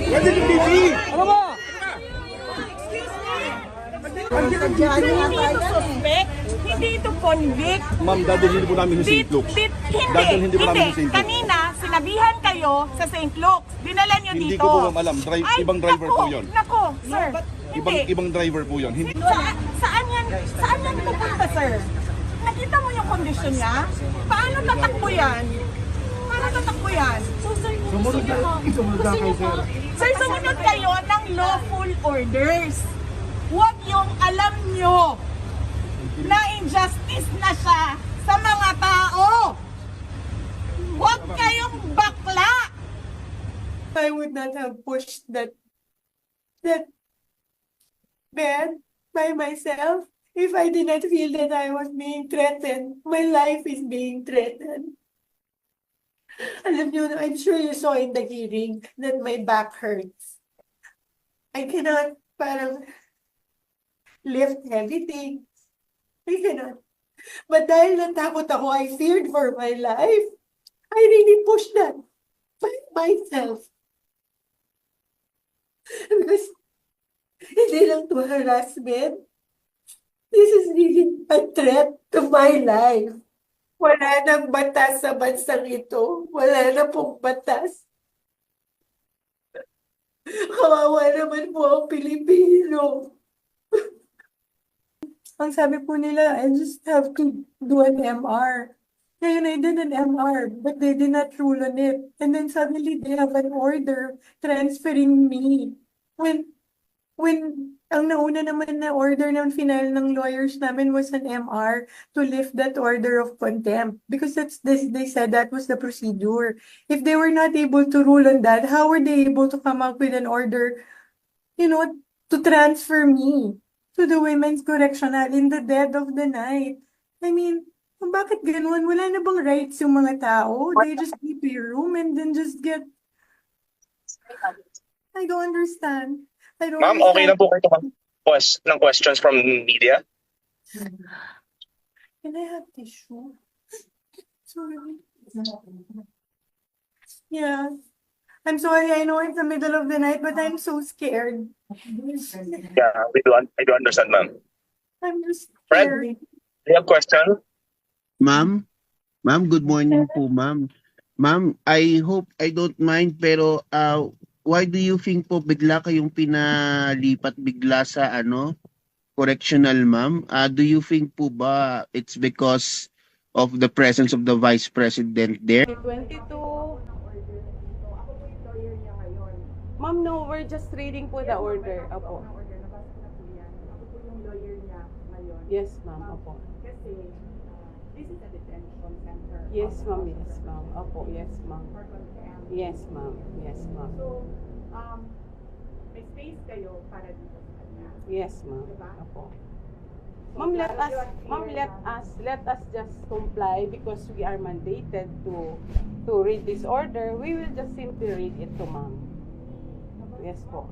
Pwede yung TV! Ano ba? Hindi ito suspect, hindi ito convict. Ma'am, dadalhin po namin yung St. Luke's. Dadalhin din po namin yung St. Luke's. Kanina, sinabihan kayo sa St. Luke's. Dinala nyo dito. Hindi ko po ma'am alam. Ibang driver po yun. Nako, sir. Ibang driver po yun. Hindi. Saan yan pupunta, sir? Nakita mo yung kondisyon niya? Paano tatakbo yan? Sumunod na kayo, sir. Sir, sumunod kayo ng lawful orders. Huwag yung alam nyo na injustice na siya sa mga tao. Huwag kayong bakla. I would not have pushed that bed by myself if I did not feel that I was being threatened. My life is being threatened. Alam niyo, I'm sure you saw in the hearing that my back hurts. I cannot parang lift heavy things. I cannot. But dahil natakot ako, I feared for my life. I really pushed that by myself. Because hindi lang to harassment. This is really a threat to my life. Wala nang batas sa bansang ito. Wala na pong batas. Kawawa naman po ang Pilipino. Ang sabi po nila, I just have to do an MR. Ngayon, I did an MR, but they did not rule on it. And then suddenly, they have an order transferring me. When ang nauna naman na order ng final ng lawyers namin was an MR to lift that order of contempt. Because they said that was the procedure. If they were not able to rule on that, how were they able to come up with an order, to transfer me to the women's correctional in the dead of the night? I mean, bakit ganun? Wala na bang rights yung mga tao? They just keep your room and then just get... I don't understand. Ma'am, okay na po kayo ng questions from media? Can I have tissue? Sorry. Yeah. I'm sorry, I know it's the middle of the night, but I'm so scared. Yeah, I do understand, ma'am. I'm just Fred? scared. Do you have question? Ma'am, good morning po, ma'am. Ma'am, I hope I don't mind, pero why do you think po bigla kayong pinalipat bigla sa correctional, ma'am? Do you think po ba it's because of the presence of the Vice President there? 22. Ma'am, no, we're just reading po the order. Opo. Yes, ma'am. Opo. This is a detention center. Yes, ma'am. Yes, ma'am. Opo. Yes, ma'am. Yes, ma'am. Yes, ma'am. So, may space kayo para dito sa kanya. Yes, ma'am. Diba? Opo. Ma'am, let us just comply because we are mandated to read this order. We will just simply read it to ma'am. Yes po.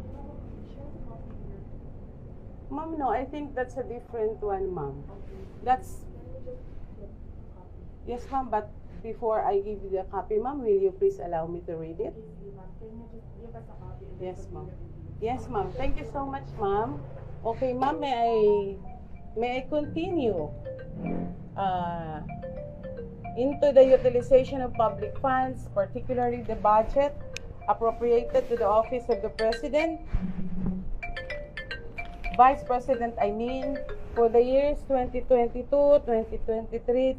Ma'am, no, I think that's a different one, ma'am. Yes, ma'am, but before I give you the copy, ma'am, will you please allow me to read it? Yes, ma'am. Yes, ma'am. Thank you so much, ma'am. Okay, ma'am, may I continue? Into the utilization of public funds, particularly the budget appropriated to the office of the President, Vice President, for the years 2022, 2023.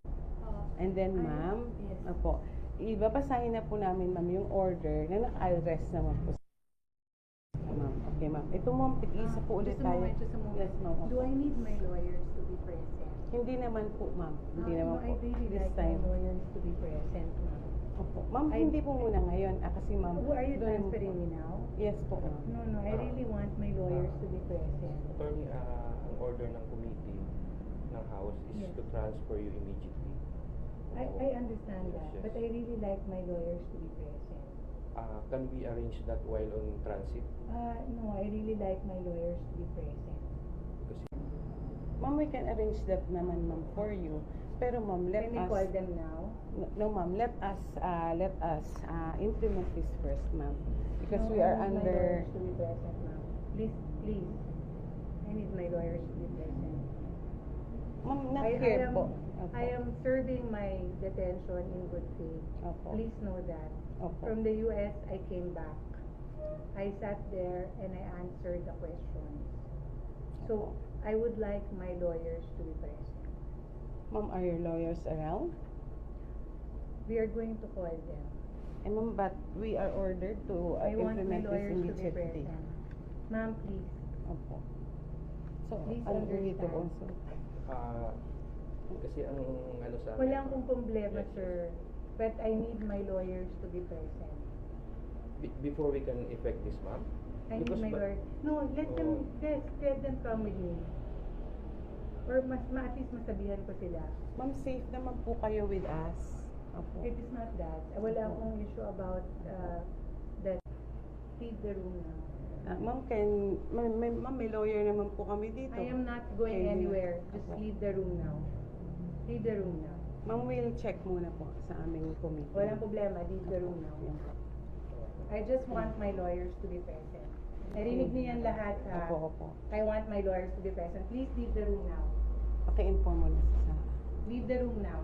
And then, ma'am, ibabasahin na po namin, ma'am, yung order na naka-arrest naman po. Ma'am, okay, ma'am. Ito, ma'am, tig-isa po ulit tayo. Yes, ma'am. Do I need my lawyers to be present? Hindi naman po, ma'am. Hindi naman po. I really This like time. my lawyers to be present, ma'am. Opo. Ma'am, hindi po muna ngayon. Kasi, ma'am. Who are you transferring me now? Yes po, ma'am. No, I really want my lawyers to be present. Attorney, ang order ng committee ng House is to transfer you immediately. I understand that, Yes. but I really like my lawyers to be present. Can we arrange that while on transit? No, I really like my lawyers to be present. Kasi Ma'am, we can arrange that naman, ma'am, for you. Pero ma'am, let Can we us call them now? no ma'am, let us implement this first, ma'am, because we are I need my under. lawyers to be present, ma'am. Please, please. I need my lawyers to be present. Ma'am, not I here am- po. Opo. I am serving my detention in good faith. Opo. Please know that. Opo. From the US, I came back. I sat there and I answered the questions. So, I would like my lawyers to be present. Ma'am, are your lawyers around? We are going to call them. Ma'am, but we are ordered to I want my implement this lawyers to be immediately. present. Ma'am, please. Opo. So, Please I need to understand. also. Kasi ang ano sa Wala akong problema, sir. But I need my lawyers to be present. Before we can effect this, ma'am. I need Because my ba- lawyer. No, let them, let them come with me. Or at least masabihan ko sila. Ma'am, safe naman po kayo with us. Opo. It is not that. Wala akong issue about that. Leave the room now. Ma'am, ma'am, may lawyer naman po kami dito. I am not going Okay, anywhere. Just opo. leave the room now. Leave the room now. Ma'am, we'll check muna po sa aming committee. Walang problema. Leave the room now. Yan po. I just want my lawyers to be present. Narinig niyan lahat, ha? Opo, opo. I want my lawyers to be present. Please leave the room now. Paki-inform mo na sa Leave the room now.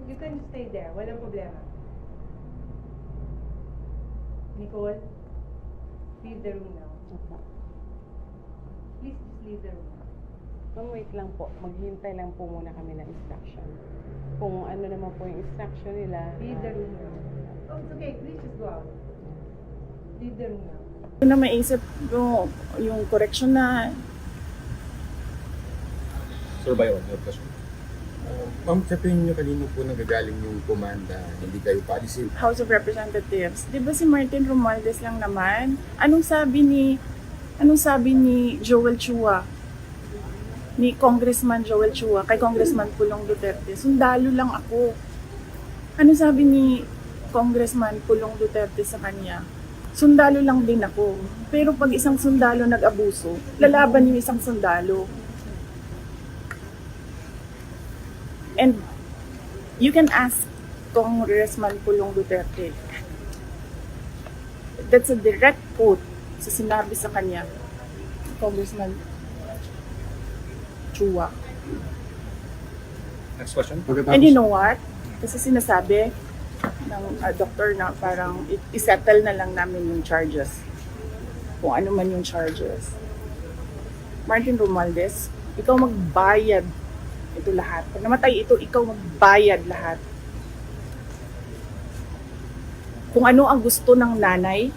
You can stay there. Walang problema. Nicole, leave the room now. Opo. Please just leave the room now. Ma'am, wait lang po. Maghintay lang po muna kami ng instruction. Kung ano naman po yung instruction nila. Leave the room now. Oh, it's okay. Please just go out. Leave the room now. na maisip yung correction na Sir Bayon, your question. Ma'am, sa tingin niyo kanino po nagagaling yung komanda, hindi kayo policy? House of Representatives. 'Di ba si Martin Romualdez lang naman? Anong sabi ni Joel Chua? Ni Congressman Joel Chua kay Congressman Pulong Duterte. Sundalo lang ako. Ano sabi ni Congressman Pulong Duterte sa kanya? Sundalo lang din ako. Pero pag isang sundalo nag-abuso, lalaban yung isang sundalo. And you can ask Congressman Pulong Duterte. That's a direct quote sa sinabi sa kanya, Congressman Chua. Next question. And you know what? Kasi sinasabi ng doktor na parang isettle na lang namin yung charges. Kung ano man yung charges. Martin Romualdez, ikaw magbayad ito lahat. Pag namatay ito, ikaw magbayad lahat. Kung ano ang gusto ng nanay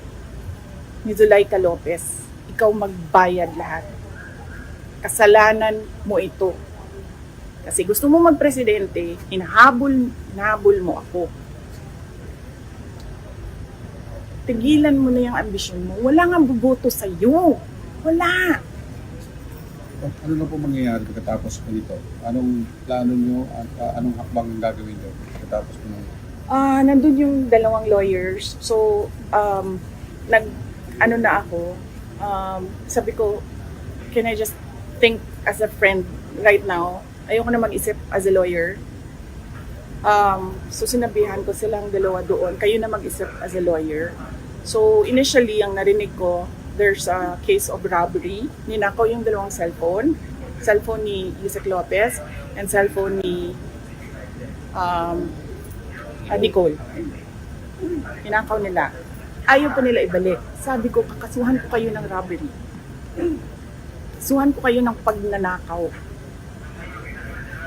ni Zuleika Lopez, ikaw magbayad lahat. Kasalanan mo ito. Kasi gusto mo magpresidente, hinahabol mo ako. Tigilan mo na yung ambisyon mo. Wala nga buboto sa'yo. Wala. Ano na po mangyayari pagkatapos po nito? Anong plano nyo? Anong hakbang ang gagawin nyo pagkatapos po nito? Nandun yung dalawang lawyers. So, ano na ako, sabi ko, can I just think as a friend right now? Ayoko na mag-isip as a lawyer. So, sinabihan ko silang dalawa doon, kayo na mag-isip as a lawyer. So, initially, ang narinig ko, there's a case of robbery. Ninakaw yung dalawang cellphone. Cellphone ni Yusek Lopez and cellphone ni Nicole. Ninakaw nila. Ayaw pa nila ibalik. Sabi ko, kakasuhan ko kayo ng robbery. Kasuhan ko kayo ng pagnanakaw.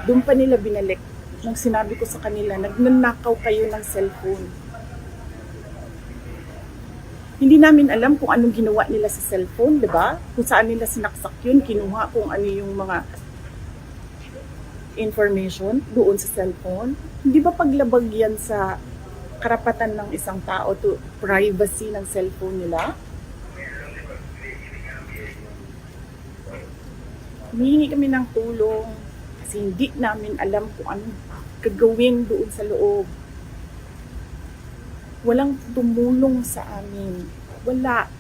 Doon pa nila binalik. Nung sinabi ko sa kanila, nagnanakaw kayo ng cellphone. Hindi namin alam kung anong ginawa nila sa cellphone, di ba? Kung saan nila sinaksak yun, kinuha kung ano yung mga information doon sa cellphone. Hindi ba paglabag yan sa karapatan ng isang tao to privacy ng cellphone nila? Humihingi kami ng tulong kasi hindi namin alam kung anong gagawin doon sa loob. Walang tumulong sa amin. Wala.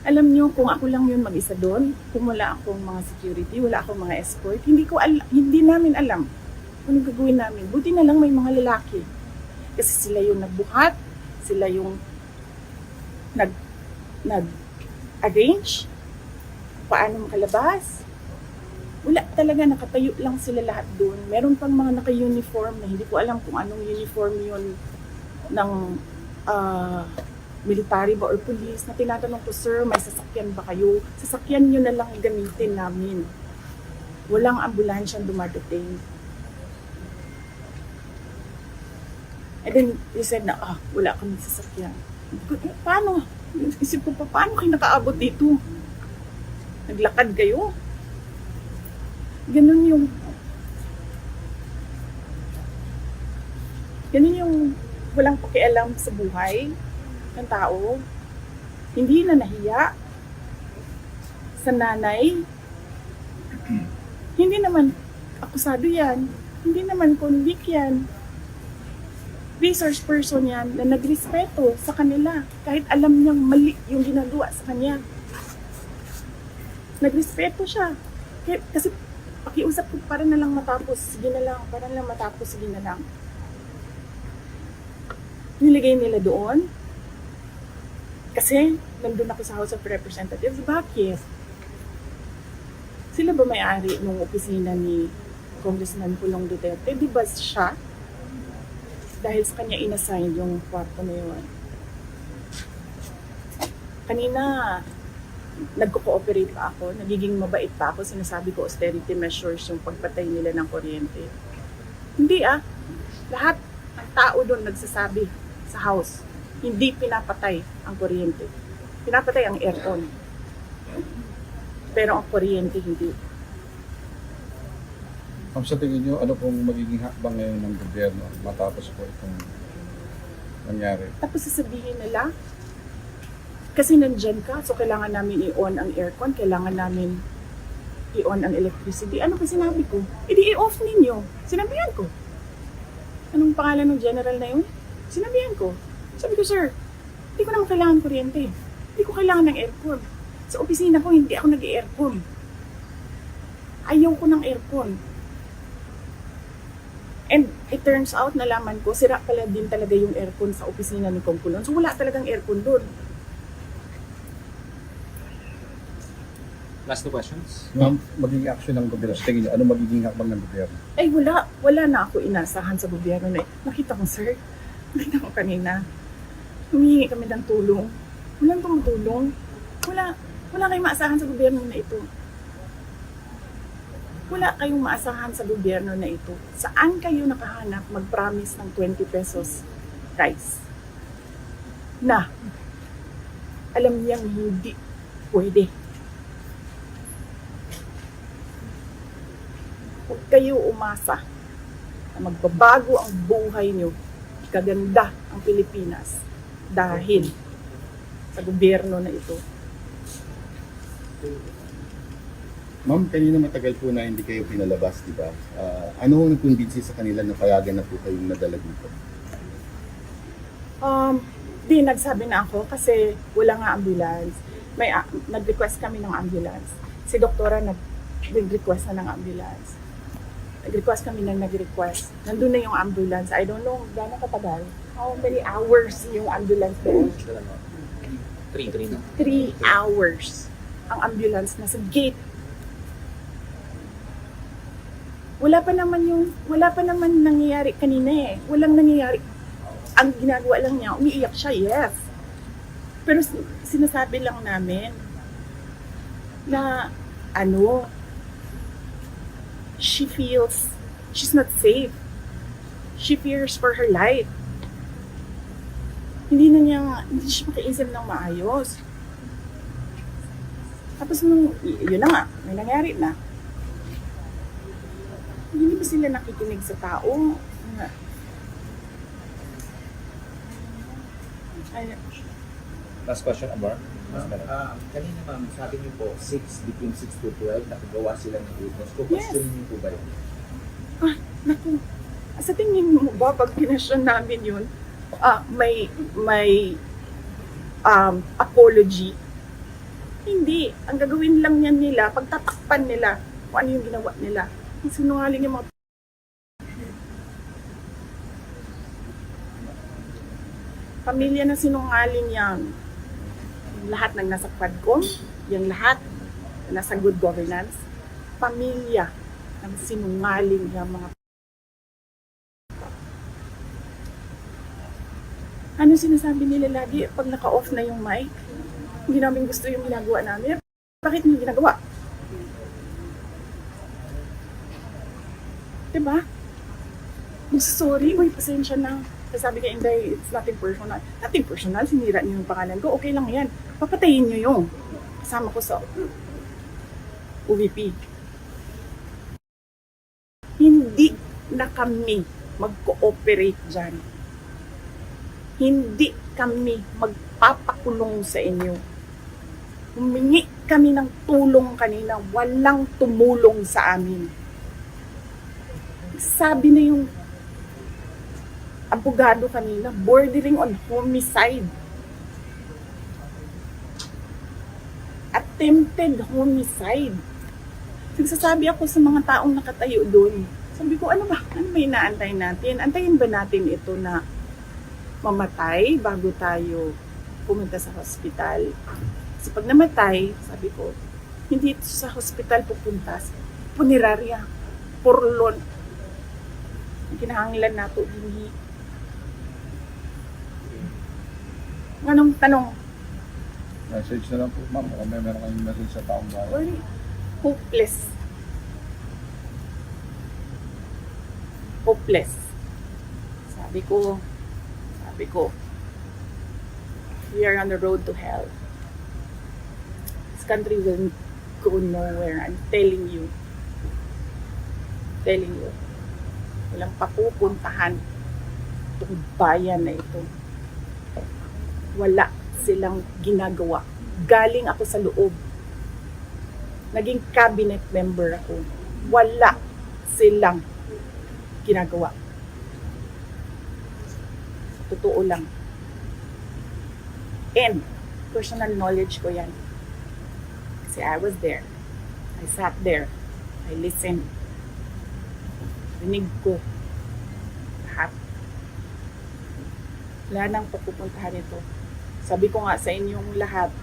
Alam nyo, kung ako lang yun mag-isa doon, kung wala akong mga security, wala akong mga escort, hindi namin alam kung anong gagawin namin. Buti na lang may mga lalaki. Kasi sila yung nagbuhat, sila yung nag-arrange, paano makalabas. Wala talaga, nakatayo lang sila lahat doon. Meron pang mga naka-uniform na hindi ko alam kung anong uniform yun ng military ba or police, na tinatanong ko, sir, may sasakyan ba kayo? Sasakyan nyo na lang gamitin namin. Walang ambulansyang dumadating. And then, he said na, wala kami sasakyan. Paano? Isip ko pa, paano kayo nakaabot dito? Naglakad kayo? Ganun yung walang pakialam sa buhay ng tao. Hindi na nahiya sa nanay. Hindi naman akusado yan. Hindi naman convict yan. Resource person yan na nagrespeto sa kanila kahit alam niyang mali yung ginagawa sa kanya. Nagrespeto siya. Kasi pakiusap ko, para na lang matapos, sige na lang, para na lang matapos, sige na lang. Niligay nila doon. Kasi, nandun ako sa House of Representatives. Bakit? Sila ba may-ari ng opisina ni Congressman Pulong Duterte? Di ba siya? Dahil sa kanya inassign yung kwarto na yun. Kanina, nagko-cooperate pa ako, nagiging mabait pa ako, sinasabi ko austerity measures yung pagpatay nila ng kuryente. Hindi lahat ng tao doon nagsasabi sa house, hindi pinapatay ang kuryente. Pinapatay ang aircon. Pero ang kuryente hindi. Sa tingin nyo, ano pong magiging hakbang ngayon ng gobyerno matapos po itong nangyari? Tapos sasabihin nila, kasi nandyan ka, so kailangan namin i-on ang aircon, kailangan namin i-on ang electricity. Ano pa sinabi ko? Hindi i-off ninyo. Sinabihan ko. Anong pangalan ng general na yun? Sinabihan ko. Sabi ko, sir, hindi ko naman kailangan kuryente. Hindi ko kailangan ng aircon. Sa opisina ko, hindi ako nag-aircon. Ayaw ko ng aircon. And it turns out, nalaman ko, sira pala din talaga yung aircon sa opisina ni Kong Pulong. So wala talagang aircon doon. Last two questions. Ma'am, magiging action ng gobyerno. Sa tingin nyo, ano magiging hakbang ng gobyerno? Ay, wala na ako inasahan sa gobyerno na. Nakita ko, sir, nakita ko kanina, humihingi kami ng tulong. Walang tumutulong. Wala kayong maasahan sa gobyerno na ito. Wala kayong maasahan sa gobyerno na ito. Saan kayo nakahanap mag-promise ng 20 pesos rice? Na, alam niyang hindi pwede. Huwag kayo umasa na magbabago ang buhay niyo, kaganda ang Pilipinas dahil sa gobyerno na ito. Ma'am, kanina matagal po na hindi kayo pinalabas, di ba? Ano ang nag-convince sa kanila na payagan na po kayong nadala dito? Nagsabi na ako kasi wala nga ambulance. Nag-request kami ng ambulance. Si doktora nag-request na ng ambulance. Nag-request kami ng nag-request. Nandun na yung ambulance. I don't know gano'ng katagal. How many hours yung ambulance doon? 3 hours ang ambulance nasa gate. Wala pa naman nangyayari kanina eh. Walang nangyayari. Ang ginagawa lang niya, umiiyak siya, yes. Pero sinasabi lang namin na she feels she's not safe. She fears for her life. Hindi siya makaisip ng maayos. Tapos yun na nga, may nangyari na. Hindi ba sila nakikinig sa tao? Last question, Amar. Kanina ma'am, sabi niyo po, between 6 to 12, nakagawa sila ng witness. Question niyo po ba yun? Naku. Sa tingin mo ba, pag pinasyon namin yun, may apology Hindi. Ang gagawin lang yan nila, pagtatakpan nila kung ano yung ginawa nila. Ang sinungaling yung mga pamilya na sinungaling yan. Yung lahat ng nasa Quadcom, yung lahat na nasa good governance, pamilya ng sinungaling yung mga ano sinasabi nila lagi pag naka-off na yung mic? Hindi namin gusto yung ginagawa namin. Bakit hindi ginagawa? Diba? Sorry, uy, pasensya na. Sabi ka, Inday, it's nothing personal. Nothing personal, sinira niyo yung pangalan ko. Okay lang yan. Papatayin niyo yung kasama ko sa UVP. Hindi na kami mag-cooperate dyan. Hindi kami magpapakulong sa inyo. Humingi kami ng tulong kanina, walang tumulong sa amin. Sabi na yung abogado kanina, bordering on homicide. Attempted homicide. Nagsasabi ako sa mga taong nakatayo doon. Sabi ko, ano ba? Ano ba inaantay natin? Antayin ba natin ito na mamatay bago tayo pumunta sa hospital? Kasi pag namatay, sabi ko, hindi ito sa hospital pupunta. Punerarya, purlon. Kinahanglan nato hindi. Anong tanong? Message na lang po, ma'am. Kung meron kayong message sa taong bayan. Or hopeless. Hopeless. Sabi ko, we are on the road to hell. This country will go nowhere. I'm telling you. Walang papupuntahan itong bayan na ito. Wala silang ginagawa. Galing ako sa loob. Naging cabinet member ako. Wala silang ginagawa. Totoo lang. And personal knowledge ko yan. Kasi I was there. I sat there. I listened. Rinig ko. Lahat. Wala nang papupuntahan ito. Sabi ko nga sa inyong lahat,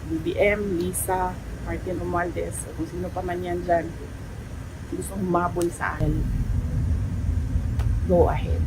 BBM, Lisa, Martin Romualdez, o kung sino pa man yan dyan, gusto humabol sa akin. Go ahead.